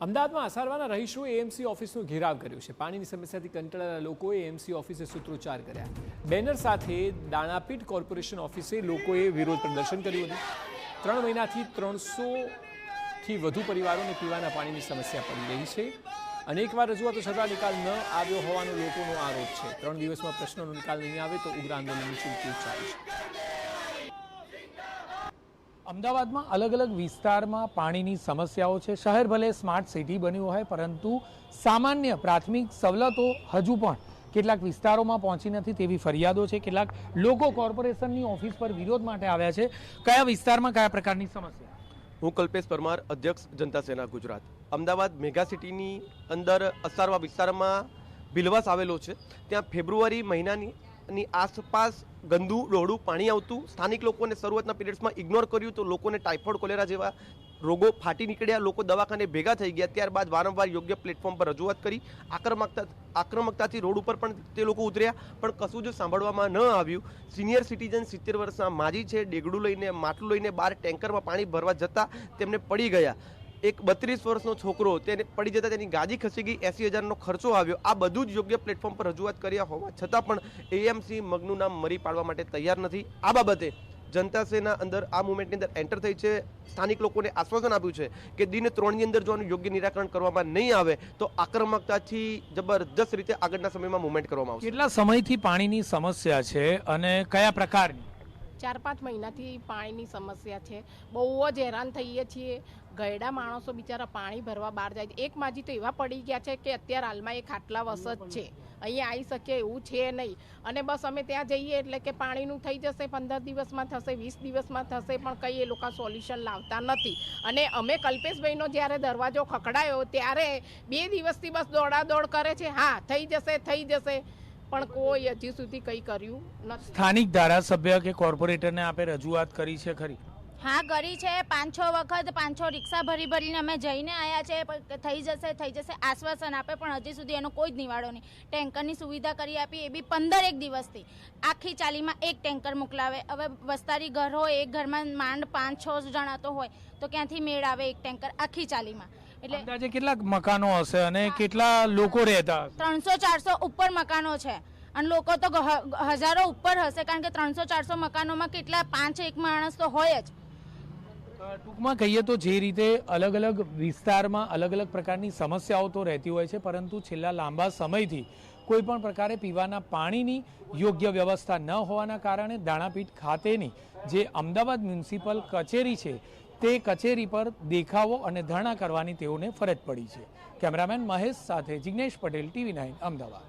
અમદાવાદમાં આસારવાના રહીશોએ એએમસી ઓફિસનો ઘેરાવ કર્યો છે। પાણીની સમસ્યાથી કંટાળેલા લોકોએ એએમસી ઓફિસે સૂત્રોચ્ચાર કર્યા। બેનર સાથે દાણાપીઠ કોર્પોરેશન ઓફિસે લોકોએ વિરોધ પ્રદર્શન કર્યું હતું। 3 મહિનાથી 300થી વધુ પરિવારોને પીવાના પાણીની સમસ્યા પડી રહી છે। અનેકવાર રજૂઆતો છતાં નિકાલ ન આવ્યો હોવાનો લોકોનો આરોપ છે। 3 દિવસમાં પ્રશ્નોનો નિકાલ નહીં આવે તો ઉગ્ર આંદોલનની ચીમકી ઉચ્ચારી છે। અમદાવાદમાં અલગ અલગ વિસ્તારમાં પાણીની સમસ્યાઓ છે। શહેર ભલે સ્માર્ટ સિટી બન્યું હોય પરંતુ સામાન્ય પ્રાથમિક સવલતો હજુ પણ કેટલાક વિસ્તારોમાં પહોંચી નથી તેવી ફરિયાદો છે। કેટલાક લોકો કોર્પોરેશનની ઓફિસ પર વિરોધ માટે આવ્યા છે। કયા વિસ્તારમાં કયા પ્રકારની સમસ્યા? હું કલ્પેશ પરમાર, અધ્યક્ષ જનતા સેના ગુજરાત। અમદાવાદ મેગા સિટીની અંદર અસારવા વિસ્તારમાં બિલવાસ આવેલો છે। ત્યાં ફેબ્રુઆરી મહિનાની આસપાસ ગંદુ ડોળું પાણી આવતું। સ્થાનિક લોકોને શરૂઆતના પીરિયડ્સમાં ઇગ્નોર કર્યું તો લોકોને ટાઇફોઇડ, કોલેરા જેવા રોગો ફાટી નીકળ્યા। લોકો દવાખાને ભેગા થઈ ગયા। ત્યારબાદ વારંવાર યોગ્ય પ્લેટફોર્મ પર રજૂઆત કરી। આક્રમકતાથી રોડ ઉપર પણ તે લોકો ઉતર્યા, પણ કશું જ સાંભળવામાં ન આવ્યું। સિનિયર સિટીઝન 70 વર્ષના માજી છે, ડેગડું લઈને માટલું લઈને બહાર ટેન્કરમાં પાણી ભરવા જતા તેમને પડી ગયા। એક 32 વર્ષનો છોકરો તેને પડી જતા તેની ગાદી ખસી ગઈ। 80,000નો ખર્ચો આવ્યો। આ બધું જ યોગ્ય પ્લેટફોર્મ પર રજૂઆત કર્યા હોવા છતાં પણ એએમસી મગનું નામ મરી પાડવા માટે તૈયાર નથી। આ બાબતે જનતા સેના અંદર આ મુવમેન્ટની અંદર એન્ટર થઈ છે। સ્થાનિક લોકોને આશ્વાસન આપ્યું છે કે દિન 3ની અંદર જો આનું યોગ્ય નિરાકરણ કરવામાં નહીં આવે તો આક્રમકતાથી જબરદસ્ત રીતે આગળના સમયમાં મુવમેન્ટ કરવામાં આવશે। કેટલા સમયથી પાણીની સમસ્યા છે અને કયા પ્રકારની? 4-5 મહિનાથી પાણીની સમસ્યા છે। બહુ જ હેરાન થઈએ છીએ। ગયડા માણસો બિચારા પાણી ભરવા બહાર જાય છે। એક માજી તો એવા પડી ગયા છે કે અત્યારે હાલમાં એ ખાટલા વસ જ છે, અહીંયા આવી શકે એવું છે નહીં। અને બસ અમે ત્યાં જઈએ એટલે કે પાણીનું થઈ જશે, 15 દિવસમાં થશે, 20 દિવસમાં થશે, પણ કંઈ એ લોકો સોલ્યુશન લાવતા નથી। અને અમે કલ્પેશભાઈનો જ્યારે દરવાજો ખખડાયો ત્યારે 2 દિવસથી બસ દોડાદોડ કરે છે, હા થઈ જશે થઈ જશે, પણ કોઈ હજી સુધી કંઈ કર્યું નથી। સ્થાનિક ધારાસભ્ય કે કોર્પોરેટરને આપે રજૂઆત કરી છે ખરી? હા કરી છે। 5-6 વખત 5-6 રિક્ષા ભરીને અમે જઈને આવ્યા છે। થઈ જશે આશ્વાસન આપે, પણ હજી સુધી એનો કોઈ જ નિવાડો નહીં। ટેન્કરની સુવિધા કરી આપી, એ બી 15 દિવસથી આખી ચાલીમાં એક ટેન્કર મોકલાવે। હવે વસ્તારી ઘર હોય, એક ઘરમાં માંડ 5-6 જણા તો હોય તો ક્યાંથી મેળ આવે એક ટેન્કર આખી ચાલીમાં? એટલે અંદાજે કેટલાક મકાનો હશે અને કેટલા લોકો રહેતા? 300-400 ઉપર મકાનો છે અને લોકો તો હજારો ઉપર હશે, કારણ કે 300-400 મકાનોમાં કેટલા 5-1 માણસ તો હોય જ। ટૂંકમાં કહીએ તો જે રીતે અલગ અલગ વિસ્તારમાં અલગ અલગ પ્રકારની સમસ્યાઓ તો રહેતી હોય છે, પરંતુ છેલ્લા લાંબા સમયથી કોઈ પણ પ્રકારે પીવાના પાણીની યોગ્ય વ્યવસ્થા ન હોવાના કારણે દાણાપીઠ ખાતેની જે અમદાવાદ મ્યુનિસિપલ કચેરી છે તે કચેરી પર દેખાવો અને ધરણા કરવાની તેઓને ફરજ પડી છે। કેમેરામેન મહેશ સાથે જિગ્નેશ પટેલ, TV9 અમદાવાદ।